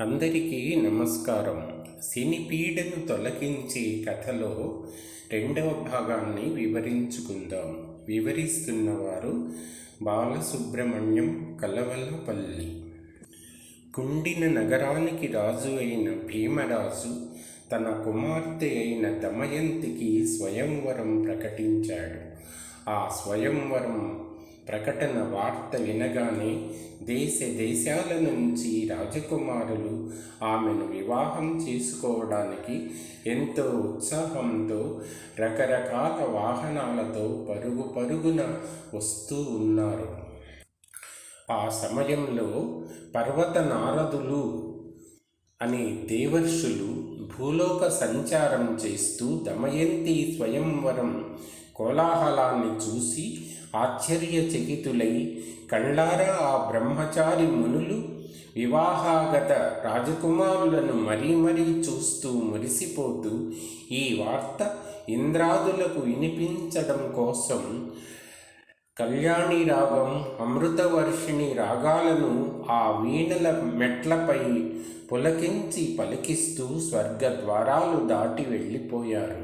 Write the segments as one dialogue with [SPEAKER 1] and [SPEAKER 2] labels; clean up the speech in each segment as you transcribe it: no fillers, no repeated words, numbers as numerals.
[SPEAKER 1] అందరికీ నమస్కారం. శని పీడను తొలగించే కథలో రెండవ భాగాన్ని వివరించుకుందాం. వివరిస్తున్నవారు బాలసుబ్రహ్మణ్యం కలవలపల్లి. కుండిన నగరానికి రాజు అయిన భీమరాజు తన కుమార్తె అయిన దమయంతికి స్వయంవరం ప్రకటించాడు. ఆ స్వయంవరం ప్రకటన వార్త వినగానే దేశాల నుంచి రాజకుమారులు ఆమెను వివాహం చేసుకోవడానికి ఎంతో ఉత్సాహంతో రకరకాల వాహనాలతో పరుగున వస్తూ ఉన్నారు. ఆ సమయంలో పర్వత నారదులు అనే దేవర్షులు భూలోక సంచారం చేస్తూ దమయంతి స్వయంవరం కోలాహలాన్ని చూసి ఆశ్చర్యచకితులై కళ్ళారా ఆ బ్రహ్మచారి మునులు వివాహాగత రాజకుమారులను మరీ చూస్తూ మురిసిపోతూ ఈ వార్త ఇంద్రాదులకు వినిపించడం కోసం కళ్యాణి రాగం, అమృతవర్షిణి రాగాలను ఆ వీణల మెట్లపై పులకించి పలికిస్తూ స్వర్గద్వారాలు దాటి వెళ్ళిపోయారు.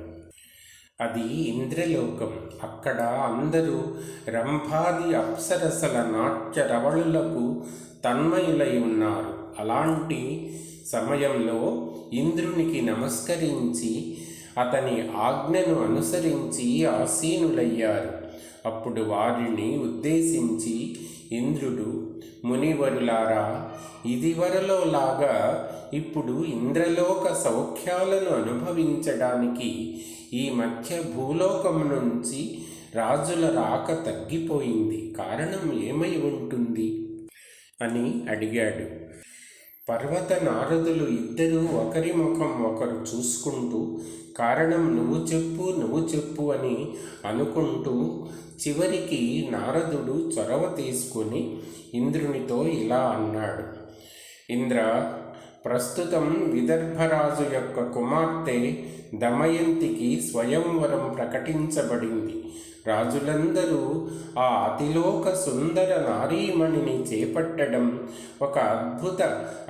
[SPEAKER 1] అది ఇంద్రలోకం. అక్కడ అందరూ రంభాది అప్సరసల నాట్య రవళులకు తన్మయులై ఉన్నారు. అలాంటి సమయంలో ఇంద్రునికి నమస్కరించి అతని ఆజ్ఞను అనుసరించి ఆసీనులయ్యారు. అప్పుడు వారిని ఉద్దేశించి ఇంద్రుడు, మునివరులారా, ఇదివరలోలాగా ఇప్పుడు ఇంద్రలోక సౌఖ్యాలను అనుభవించడానికి ఈ మధ్య భూలోకం నుంచి రాజుల రాక తగ్గిపోయింది. కారణం ఏమై ఉంటుంది అని అడిగాడు. పర్వత నారదులు ఇద్దరూ ఒకరి ముఖం ఒకరు చూసుకుంటూ కారణం నువ్వు చెప్పు అని అనుకుంటూ చివరికి నారదుడు చొరవ తీసుకుని ఇంద్రునితో ఇలా అన్నాడు. ఇంద్ర, ప్రస్తుతం విదర్భరాజు యొక్క కుమార్తె దమయంతికి స్వయంవరం ప్రకటించబడింది. రాజులందరూ ఆ అతిలోక సుందర నారీమణిని చేపట్టడం ఒక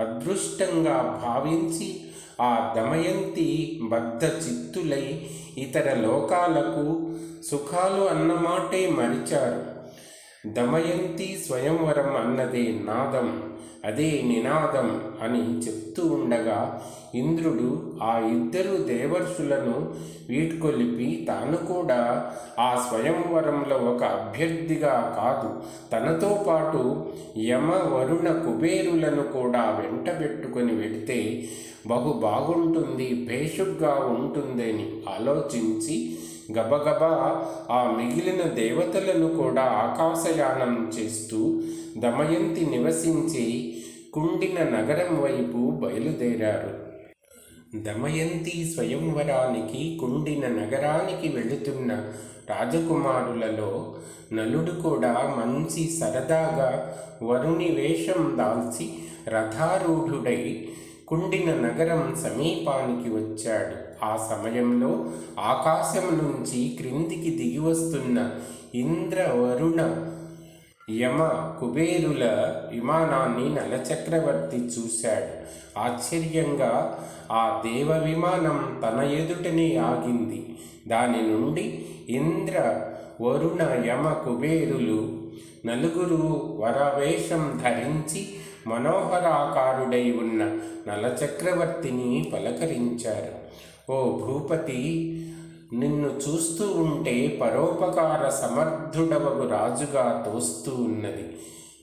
[SPEAKER 1] అదృష్టంగా భావించి ఆ దమయంతి బద్ధ చిత్తులై ఇతర లోకాలకు సుఖాలు అన్నమాటే మరిచారు. దమయంతి స్వయంవరం అన్నదే నాదం, అదే నినాదం అని చెప్తూ ఉండగా ఇంద్రుడు ఆ ఇద్దరు దేవర్షులను వీడ్కొలిపి తాను కూడా ఆ స్వయంవరంలో ఒక అభ్యర్థిగా కాదు, తనతో పాటు యమ, వరుణ, కుబేరులను కూడా వెంటబెట్టుకొని వెడితే బాగుంటుంది, భేషుగ్గా ఉంటుందని ఆలోచించి గబగబా ఆ మిగిలిన దేవతలను కూడా ఆకాశయానం చేస్తూ దమయంతి నివసించి కుండిన నగరం వైపు బయలుదేరారు. దమయంతి స్వయంవరానికి కుండిన నగరానికి వెళుతున్న రాజకుమారులలో నలుడు కూడా మంచి సరదాగా వరుణి వేషం దాల్చి రథారూఢుడై కుండిన నగరం సమీపానికి వచ్చాడు. ఆ సమయంలో ఆకాశం నుంచి క్రిందికి దిగివస్తున్న ఇంద్ర, వరుణ, యమ, కుబేరుల విమానాన్ని నలచక్రవర్తి చూశాడు. ఆశ్చర్యంగా ఆ దేవ విమానం తన ఎదుటనే ఆగింది. దాని నుండి ఇంద్ర, వరుణ, యమ, కుబేరులు నలుగురు వరవేషం ధరించి మనోహరాకారుడై ఉన్న నలచక్రవర్తిని పలకరించారు. ఓ భూపతి, నిన్ను చూస్తూ ఉంటే పరోపకార సమర్థుడవగు రాజుగా తోస్తూ ఉన్నది.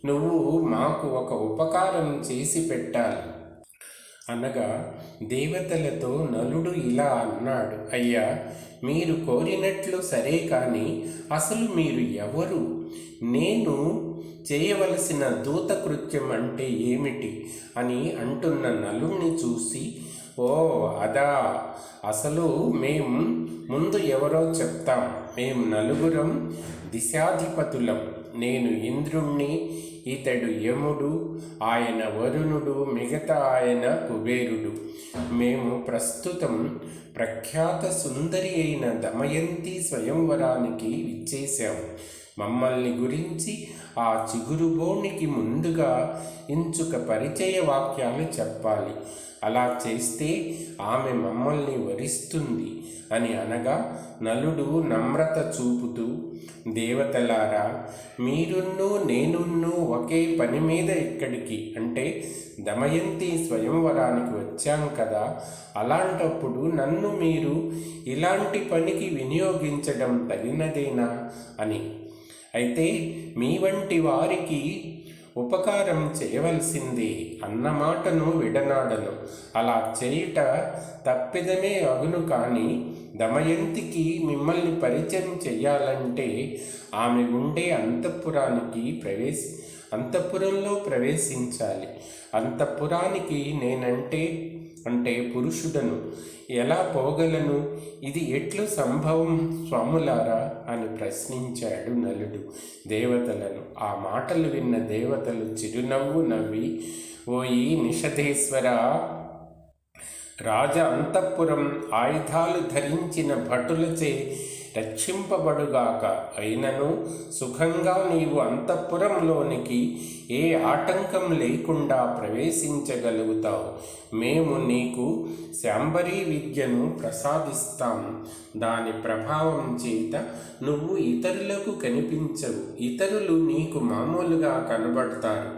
[SPEAKER 1] నువ్వు మాకు ఒక ఉపకారం చేసి పెట్టాలి అనగా దేవతలతో నలుడు ఇలా అన్నాడు. అయ్యా, మీరు కోరినట్లు సరే, కానీ అసలు మీరు ఎవరు? నేను చేయవలసిన దూతకృత్యం అంటే ఏమిటి అని అంటున్న నలుణ్ణి చూసి, ఓ అదా, అసలు మేం ముందు ఎవరో చెప్తాం. మేం నలుగురం దిశాధిపతులం. నేను ఇంద్రుణ్ణి, ఇతడు యముడు, ఆయన వరుణుడు, మిగతా ఆయన కుబేరుడు. మేము ప్రస్తుతం ప్రఖ్యాత సుందరి అయిన దమయంతి స్వయంవరానికి విచ్చేశాం. మమ్మల్ని గురించి ఆ చిగురుబోనికి ముందుగా ఇంచుక పరిచయ వాక్యాలు చెప్పాలి. అలా చేస్తే ఆమె మమ్మల్ని వరిస్తుంది అని అనగా, నలుడు నమ్రత చూపుతూ, దేవతలారా, మీరున్ను నేనున్ను ఒకే పని మీద ఇక్కడికి, అంటే దమయంతి స్వయంవరానికి వచ్చాం కదా, అలాంటప్పుడు నన్ను మీరు ఇలాంటి పనికి వినియోగించడం తగినదేనా అని. అయితే మీ వంటి వారికి ఉపకారం చేయవలసిందే అన్న మాటను విడనాడను. అలా చేయుట తప్పిదమే అగును. కానీ దమయంతికి మిమ్మల్ని పరిచయం చెయ్యాలంటే ఆమె ఉండే అంతఃపురంలో ప్రవేశించాలి. అంతఃపురానికి అంటే పురుషుడను ఎలా పోగలను? ఇది ఎట్లు సంభవం స్వాములారా అని ప్రశ్నించాడు నలుడు దేవతలను. ఆ మాటలు విన్న దేవతలు చిరునవ్వు నవ్వి, ఓయి నిషధేశ్వర, రాజ అంతఃపురం ఆయుధాలు ధరించిన భటులచే రక్షింపబడుగాక. అయినను సుఖంగా నీవు అంతఃపురంలోనికి ఏ ఆటంకం లేకుండా ప్రవేశించగలుగుతావు. మేము నీకు శాంబరీ విద్యను ప్రసాదిస్తాం. దాని ప్రభావం చేత నువ్వు ఇతరులకు కనిపించవు. ఇతరులు నీకు మామూలుగా కనబడతారు.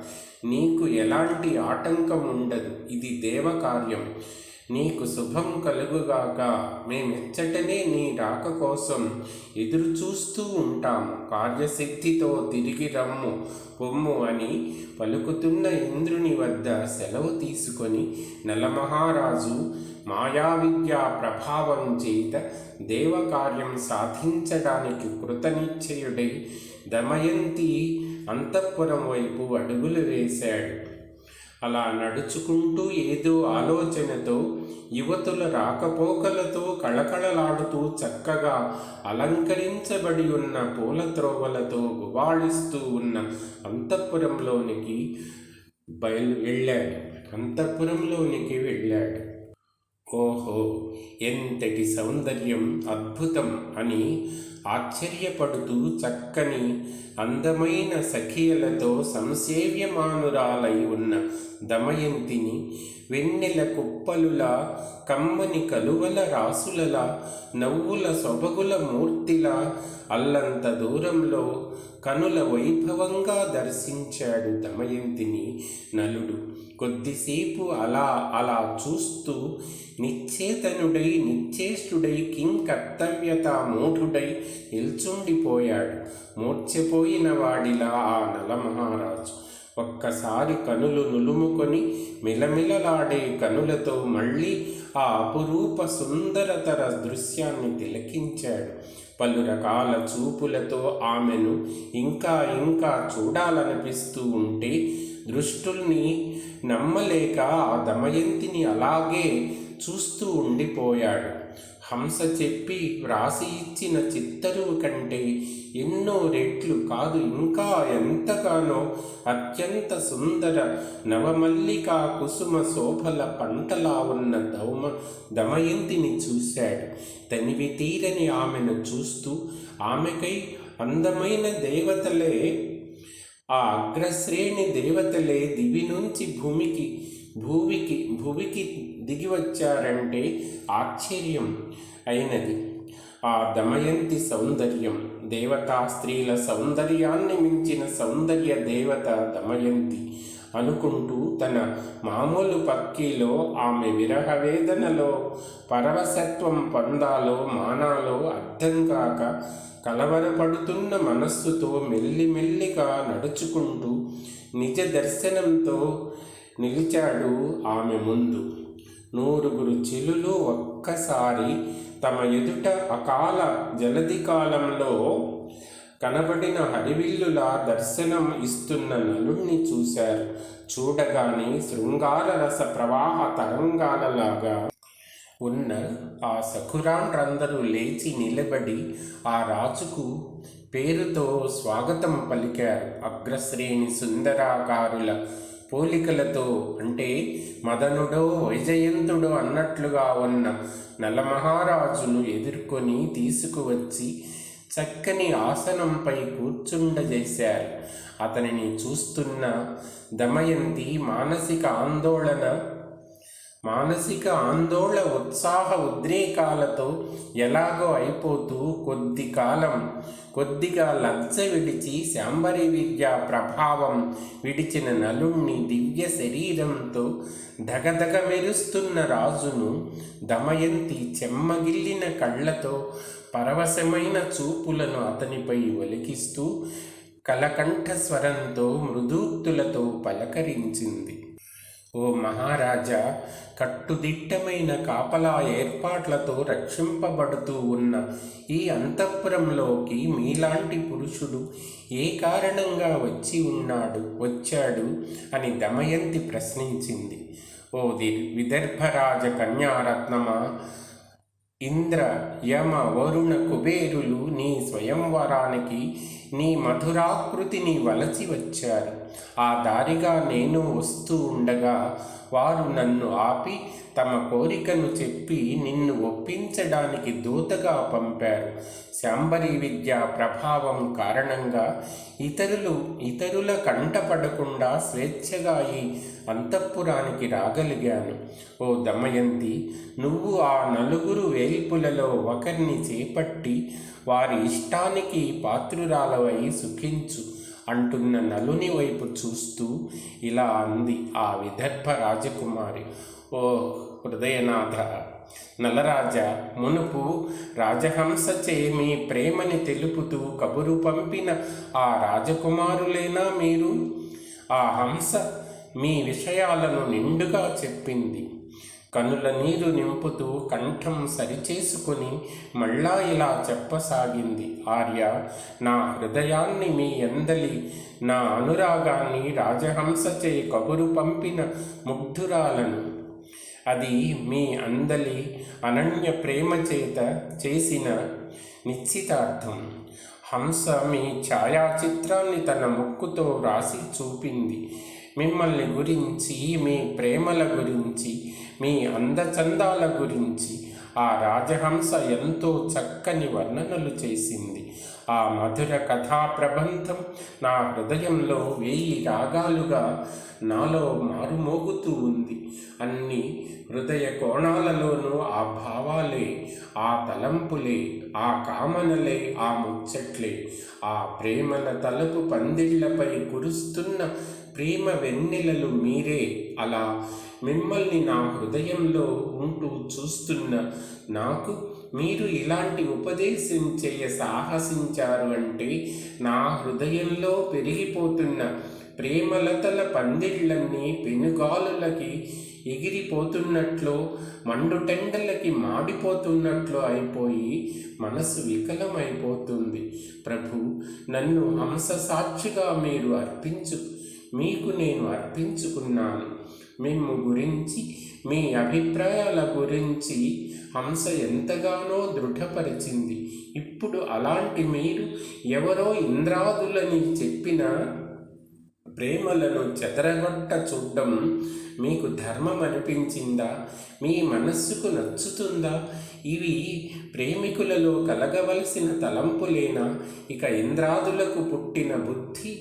[SPEAKER 1] నీకు ఎలాంటి ఆటంకం ఉండదు. ఇది దేవకార్యం. నీకు శుభం కలుగుగాక. మేమెచ్చటనే నీ రాక కోసం ఎదురు చూస్తూ ఉంటాము. కార్యసిద్ధితో తిరిగి రమ్ము పొమ్ము అని పలుకుతున్న ఇంద్రుని వద్ద సెలవు తీసుకొని నలమహారాజు మాయావిద్యా ప్రభావం చేత దేవకార్యం సాధించడానికి కృతనిశ్చయుడై దమయంతి అంతఃపురం వైపు అడుగులు వేశాడు. అలా నడుచుకుంటూ ఏదో ఆలోచనతో, యువతుల రాకపోకలతో కళకళలాడుతూ చక్కగా అలంకరించబడి ఉన్న పూల త్రోవలతో గుబాళిస్తూ ఉన్న అంతఃపురంలోనికి వెళ్ళాడు. ఓహో, ఎంతటి సౌందర్యం, అద్భుతం అని ఆశ్చర్యపడుతూ చక్కని అందమైన సఖియలతో సంసేవ్యమానురాలై ఉన్న దమయంతిని వెన్నెల కుప్పలులా, కమ్మని కలువల రాసులలా, నవ్వుల సొబగుల మూర్తిలా అల్లంత దూరంలో కనుల వైభవంగా దర్శించాడు దమయంతిని నలుడు. కొద్దిసేపు అలా చూస్తూ నిశ్చేతనుడై, నిశ్చేష్టుడై, కింకర్తవ్యతా మూఢుడై నిల్చుండిపోయాడు. మూర్ఛపోయిన వాడిలా ఆ నలమహారాజు ఒక్కసారి కనులు నులుముకొని మిలమిలలాడే కనులతో మళ్ళీ ఆ అపురూప సుందరతర దృశ్యాన్ని తిలకించాడు. పలు రకాల చూపులతో ఆమెను ఇంకా ఇంకా చూడాలనిపిస్తూ ఉంటే దృష్టుల్ని నమ్మలేక ఆ దమయంతిని అలాగే చూస్తూ ఉండిపోయాడు. హంస చెప్పి వ్రాసి ఇచ్చిన చిత్తరువు కంటే ఎన్నో రెట్లు కాదు, ఇంకా ఎంతగానో అత్యంత సుందర నవమల్లికా కుసుమ శోభల పంటలా ఉన్న దమయంతిని చూశాడు. తనివి తీరని ఆమెను చూస్తూ ఆమెకై అందమైన దేవతలే, ఆ అగ్రశ్రేణి దేవతలే దివి నుంచి భువికి దిగి వచ్చారంటే ఆశ్చర్యం అయినది. ఆ దమయంతి సౌందర్యం, దేవతా స్త్రీల సౌందర్యాన్ని మించిన సౌందర్య దేవత దమయంతి అనుకుంటూ తన మామూలు పక్కీలో ఆమె విరహ వేదనలో పరవశత్వం పొందాలో మానాలో అర్థం కాక కలవరపడుతున్న మనస్సుతో మెల్లిమెల్లిగా నడుచుకుంటూ నిజ దర్శనంతో నిలిచాడు ఆమె ముందు. 9 చెలులు ఒక్కసారి తమ ఎదుట అకాల జలది కాలంలో కనబడిన హరివిల్లులా దర్శనం ఇస్తున్న నలుణ్ణి చూశారు. చూడగానే శృంగార రస ప్రవాహ తరంగాలలాగా ఉన్న ఆ సఖురాండ్రందరూ లేచి నిలబడి ఆ రాజుకు పేరుతో స్వాగతం పలికారు. అగ్రశ్రేణి సుందరాకారుల పోలికలతో, అంటే మదనుడో వైజయంతుడో అన్నట్లుగా ఉన్న నలమహారాజును ఎదుర్కొని తీసుకువచ్చి చక్కని ఆసనంపై కూర్చుండజేశారు. అతనిని చూస్తున్న దమయంతి మానసిక ఆందోళన ఉత్సాహ ఉద్రేకాలతో ఎలాగో అయిపోతూ కొద్దిగా లజ్జ విడిచి శాంభరి విద్యా ప్రభావం విడిచిన నలుణ్ణి దివ్య శరీరంతో దగదగ మెరుస్తున్న రాజును దమయంతి చెమ్మగిల్లిన కళ్ళతో పరవశమైన చూపులను అతనిపై ఒలికిస్తూ కలకంఠ స్వరంతో మృదూక్తులతో పలకరించింది. ఓ మహారాజా, కట్టుదిట్టమైన కాపలా ఏర్పాట్లతో రక్షింపబడుతూ ఉన్న ఈ అంతఃపురంలోకి మీలాంటి పురుషుడు ఏ కారణంగా వచ్చాడు అని దమయంతి ప్రశ్నించింది. ఓ విదర్భరాజ కన్యారత్నమా, ఇంద్ర యమ వరుణ కుబేరులు నీ స్వయంవరానికి నీ మధురాకృతిని వలచి వచ్చారు. ఆ దారిగా నేను వస్తూ ఉండగా వారు నన్ను ఆపి తమ కోరికను చెప్పి నిన్ను ఒప్పించడానికి దూతగా పంపారు. శాంభరి విద్యా ప్రభావం కారణంగా ఇతరుల కంటపడకుండా స్వేచ్ఛగా ఈ అంతఃపురానికి రాగలిగాను. ఓ దమయంతి, నువ్వు ఆ 4 వేల్పులలో ఒకరిని చేపట్టి వారి ఇష్టానికి పాత్రురాలవై సుఖించు అంటున్న నలుని వైపు చూస్తూ ఇలా అంది ఆ విదర్భ రాజకుమారి. ఓ హృదయనాథ నలరాజ, మునుపు రాజహంసచే మీ ప్రేమని తెలుపుతూ కబురు పంపిన ఆ రాజకుమారులేనా మీరు? ఆ హంస మీ విషయాలను నిండుగా చెప్పింది. కనుల నీరు నింపుతూ కంఠం సరిచేసుకుని మళ్ళా ఇలా చెప్పసాగింది. ఆర్య, నా హృదయాన్ని మీ అందలి నా అనురాగాన్ని రాజహంసచే కబురు పంపిన ముగ్ధురాలను. అది మీ అందలి అనన్య ప్రేమ చేత చేసిన నిశ్చితార్థం. హంస మీ ఛాయాచిత్రాన్ని తన ముక్కుతో రాసి చూపింది. మిమ్మల్ని గురించి, మీ ప్రేమల గురించి, మీ అందచందాల గురించి ఆ రాజహంస ఎంతో చక్కని వర్ణనలు చేసింది. ఆ మధుర కథా ప్రబంధం నా హృదయంలో 1000 రాగాలుగా నాలో మారుమోగుతూ ఉంది. అన్ని హృదయ కోణాలలోనూ ఆ భావాలే, ఆ తలంపులే, ఆ కామనలే, ఆ ముచ్చట్లే, ఆ ప్రేమల తలుపు పందిళ్లపై కురుస్తున్న ప్రేమ వెన్నెలలు మీరే. అలా మిమ్మల్ని నా హృదయంలో ఉంటూ చూస్తున్న నాకు మీరు ఇలాంటి ఉపదేశం సాహసించారు అంటే నా హృదయంలో పెరిగిపోతున్న ప్రేమలతల పందిళ్ళన్నీ పెనుగాలులకి ఎగిరిపోతున్నట్లు, మండుటెండలకి మాడిపోతున్నట్లు అయిపోయి మనసు వికలమైపోతుంది. ప్రభు, నన్ను హంస సాక్షిగా మీకు నేను అర్పించుకున్నాను. మిమ్ము గురించి, మీ అభిప్రాయాల గురించి హంస ఎంతగానో దృఢపరిచింది. ఇప్పుడు అలాంటి మీరు ఎవరో ఇంద్రాదులని చెప్పిన ప్రేమలను చెదరగొట్ట చూడ్డం మీకు ధర్మం అనిపించిందా? మీ మనస్సుకు నచ్చుతుందా? ఇవి ప్రేమికులలో కలగవలసిన తలంపులేనా? ఇక ఇంద్రాదులకు పుట్టిన బుద్ధి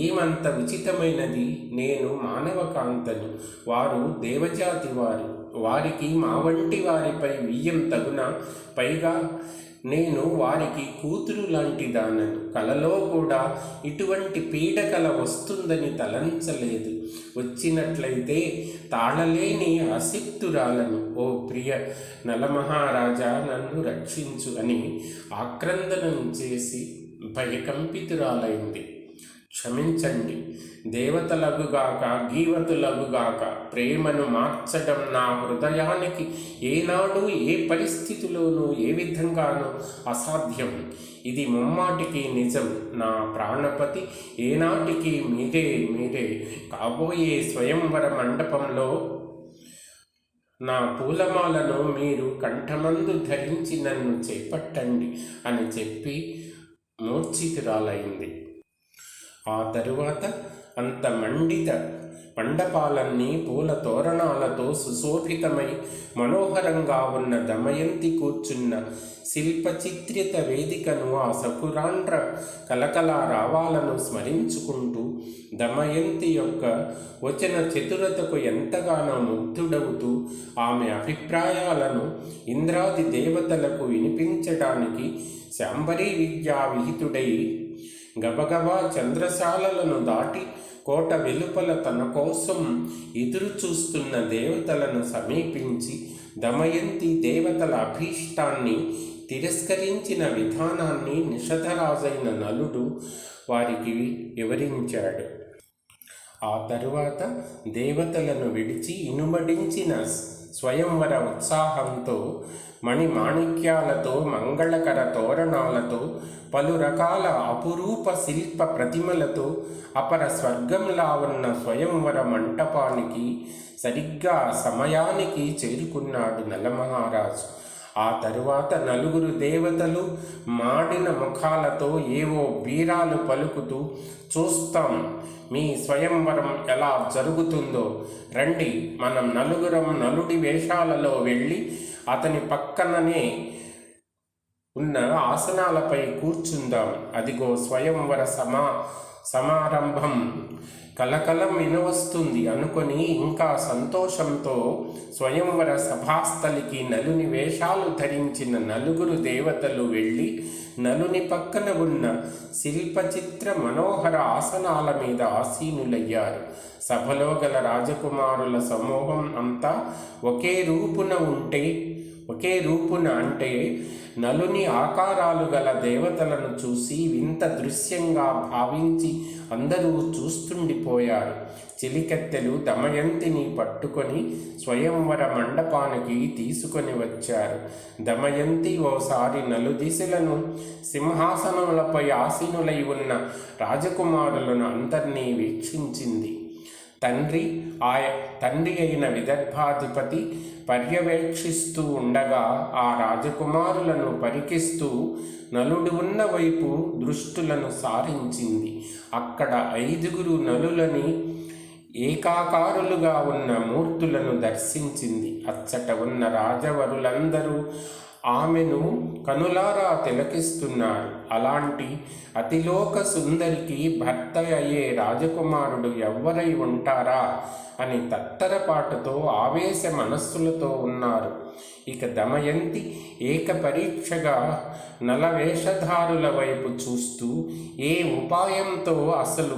[SPEAKER 1] ఏమంత విచితమైనది? నేను మానవకాంతను, వారు దేవజాతి వారు. వారికి మా వంటి వారిపై వియ్యం తగున? పైగా నేను వారికి కూతురు లాంటి దానను. కలలో కూడా ఇటువంటి పీడకల వస్తుందని తలంచలేదు. వచ్చినట్లయితే తాళలేని ఆసక్తురాలను. ఓ ప్రియ నలమహారాజా, నన్ను రక్షించు అని ఆక్రందనం చేసి భయకంపితురాలైంది. క్షమించండి, దేవతలగుగాక గీవతులగుగాక ప్రేమను మార్చడం నా హృదయానికి ఏనాడు, ఏ పరిస్థితిలోనూ, ఏ విధంగానూ అసాధ్యం. ఇది ముమ్మాటికి నిజం. నా ప్రాణపతి ఏనాటికి మీరే కాబోయే స్వయంవర మండపంలో నా పూలమాలను మీరు కంఠమందు ధరించి నన్ను చేపట్టండి అని చెప్పి మూర్ఛితురాలైంది. ఆ తరువాత అంత మండపాలన్నీ పూల తోరణాలతో సుశోభితమై మనోహరంగా ఉన్న దమయంతి కూర్చున్న శిల్పచిత్రిత వేదికను, ఆ సకురాండ్ర కలకల రావాలను స్మరించుకుంటూ దమయంతి యొక్క వచన చతురతకు ఎంతగానో ముగ్ధుడవుతూ ఆమె అభిప్రాయాలను ఇంద్రాది దేవతలకు వినిపించడానికి శాంబరీ విద్యా విహితుడై గబగబా చంద్రశాలలను దాటి కోట వెలుపల తన కోసం ఎదురు చూస్తున్న దేవతలను సమీపించి దమయంతి దేవతల అభీష్టాన్ని తిరస్కరించిన విధానాన్ని నిషధరాజైన నలుడు వారికి వివరించాడు. ఆ తరువాత దేవతలను విడిచి ఇనుమడించిన స్వయంవర ఉత్సాహంతో మణిమాణిక్యాలతో, మంగళకర తోరణాలతో, పలు రకాల అపురూప శిల్ప ప్రతిమలతో అపర స్వర్గంలా ఉన్న స్వయంవర మంటపానికి సరిగ్గా సమయానికి చేరుకున్నాడు నలమహారాజు. ఆ తరువాత నలుగురు దేవతలు మాడిన ముఖాలతో ఏవో బీరాలు పలుకుతూ, చూస్తాం మీ స్వయంవరం ఎలా జరుగుతుందో, రండి మనం నలుగురం నలుడి వేషాలలో వెళ్ళి అతని పక్కననే ఉన్న ఆసనాలపై కూర్చుందాం. అదిగో స్వయంవర సమారంభం కలకలం వినవస్తుంది అనుకొని ఇంకా సంతోషంతో స్వయంవర సభాస్థలికి నలుని వేషాలు ధరించిన నలుగురు దేవతలు వెళ్ళి నలుని పక్కన ఉన్న శిల్పచిత్ర మనోహర ఆసనాల మీద ఆసీనులయ్యారు. సభలో గల రాజకుమారుల సమూహం అంతా ఒకే రూపున అంటే నలుని ఆకారాలు గల దేవతలను చూసి వింత దృశ్యంగా భావించి అందరూ చూస్తుండిపోయారు. చిలికెత్తెలు దమయంతిని పట్టుకొని స్వయంవర మండపానికి తీసుకొని వచ్చారు. దమయంతి ఓసారి నలుదిశలను సింహాసనములపై ఆసీనులై ఉన్న రాజకుమారులను అందరినీ వీక్షించింది. తండ్రి అయిన విదర్భాధిపతి పర్యవేక్షిస్తూ ఉండగా ఆ రాజకుమారులను పరికిస్తూ నలుడు ఉన్న వైపు దృష్టులను సారించింది. అక్కడ 5 నలులని ఏకాకారులుగా ఉన్న మూర్తులను దర్శించింది. అచ్చట ఉన్న రాజవరులందరూ ఆమెను కనులారా తిలకిస్తున్నారు. అలాంటి అతిలోక సుందరికి భర్త అయ్యే రాజకుమారుడు ఎవ్వరై ఉంటారా అని తత్తరపాటుతో ఆవేశ మనస్సులతో ఉన్నారు. ఇక దమయంతి ఏకపరీక్షగా నలవేషధారుల వైపు చూస్తూ ఏ ఉపాయంతో అసలు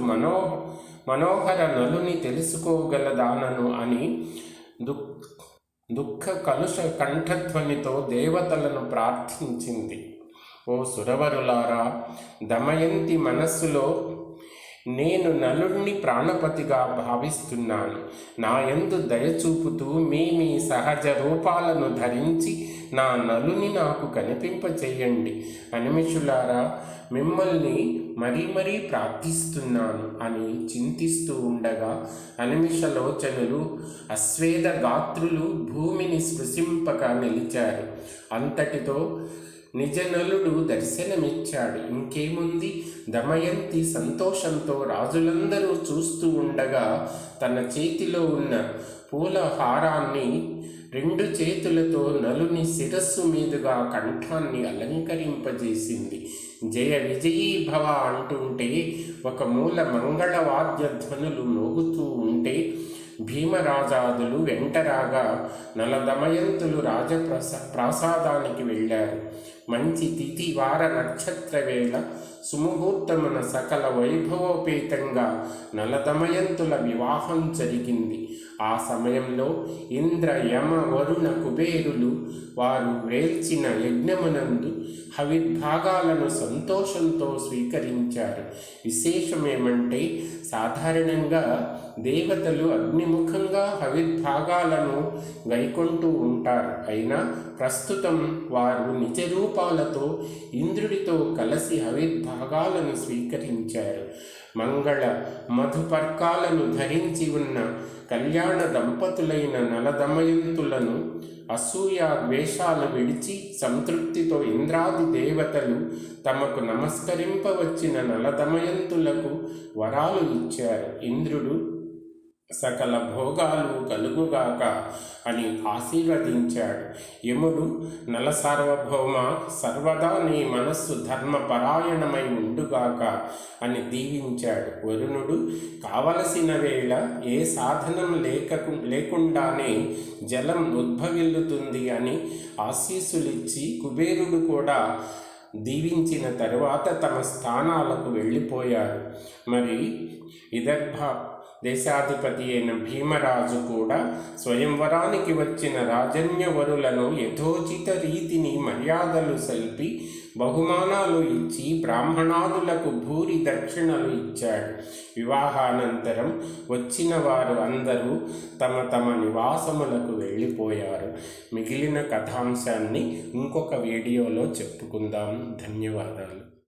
[SPEAKER 1] మనోహర నలుని తెలుసుకోగలదానను అని దుఃఖ కలుష కంఠధ్వనితో దేవతలను ప్రార్థించింది. ఓ సురవరులారా, దమయంతి మనస్సులో నేను నలుడిని ప్రాణపతిగా భావిస్తున్నాను. నా యందు దయచూపుతూ మీ సహజ రూపాలను ధరించి నా నలుని నాకు కనిపింపచేయండి. అనిమిషులారా, మిమ్మల్ని మరీ ప్రార్థిస్తున్నాను అని చింతిస్తూ ఉండగా అనిమిషలోచనులు అశ్వేద గాత్రులు భూమిని స్పృశింపక నిలిచారు. అంతటితో నిజనలుడు దర్శనమిచ్చాడు. ఇంకేముంది, దమయంతి సంతోషంతో రాజులందరూ చూస్తూ ఉండగా తన చేతిలో ఉన్న పూల హారాన్ని 2 చేతులతో నలుని శిరస్సు మీదుగా కంఠాన్ని అలంకరింపజేసింది. జయ విజయీ భవ అంటుంటే ఒక మూల మంగళవాద్య ధ్వనులు మోగుతూ ఉంటే భీమరాజాదులు వెంటరాగా నలదమయంతులు ప్రాసాదానికి వెళ్ళారు. మంచి తిథి వార నక్షత్ర వేళ సుముహూర్తమున సకల వైభవోపేతంగా నలదమయంతుల వివాహం జరిగింది. ఆ సమయంలో ఇంద్ర యమ వరుణ కుబేరులు వారు వేల్చిన యజ్ఞమునందు హవిర్భాగాలను సంతోషంతో స్వీకరించారు. విశేషమేమంటే సాధారణంగా దేవతలు అగ్నిముఖంగా హవిర్భాగాలను గైకొంటూ ఉంటారు. అయినా ప్రస్తుతం వారు నిజ రూపాలతో ఇంద్రుడితో కలిసి హవిర్భాగాలను స్వీకరించారు. మంగళ మధుపర్కాలను ధరించి ఉన్న కళ్యాణ దంపతులైన నలదమయంతులను అసూయ ద్వేషాలు విడిచి సంతృప్తితో ఇంద్రాది దేవతలు తమకు నమస్కరింపవచ్చిన నలదమయంతులకు వరాలు ఇచ్చారు. ఇంద్రుడు సకల భోగాలు కలుగుగాక అని ఆశీర్వదించాడు. యముడు నల సార్వభౌమ సర్వదా నీ మనస్సు ధర్మపరాయణమై ఉండుగాక అని దీవించాడు. వరుణుడు కావలసిన వేళ ఏ సాధనం లేకుండానే జలం ఉద్భవిల్లుతుంది అని ఆశీస్సులిచ్చి కుబేరుడు కూడా దీవించిన తరువాత తమ స్థానాలకు వెళ్ళిపోయారు. మరి విదర్భ దేశాధిపతి అయిన భీమరాజు కూడా స్వయంవరానికి వచ్చిన రాజన్యవరులను యథోచిత రీతిని మర్యాదలు సల్పి బహుమానాలు ఇచ్చి బ్రాహ్మణాదులకు భూరి దక్షిణలు ఇచ్చాడు. వివాహానంతరం వచ్చిన వారు అందరూ తమ తమ నివాసములకు వెళ్ళిపోయారు. మిగిలిన కథాంశాన్ని ఇంకొక వీడియోలో చెప్పుకుందాం. ధన్యవాదాలు.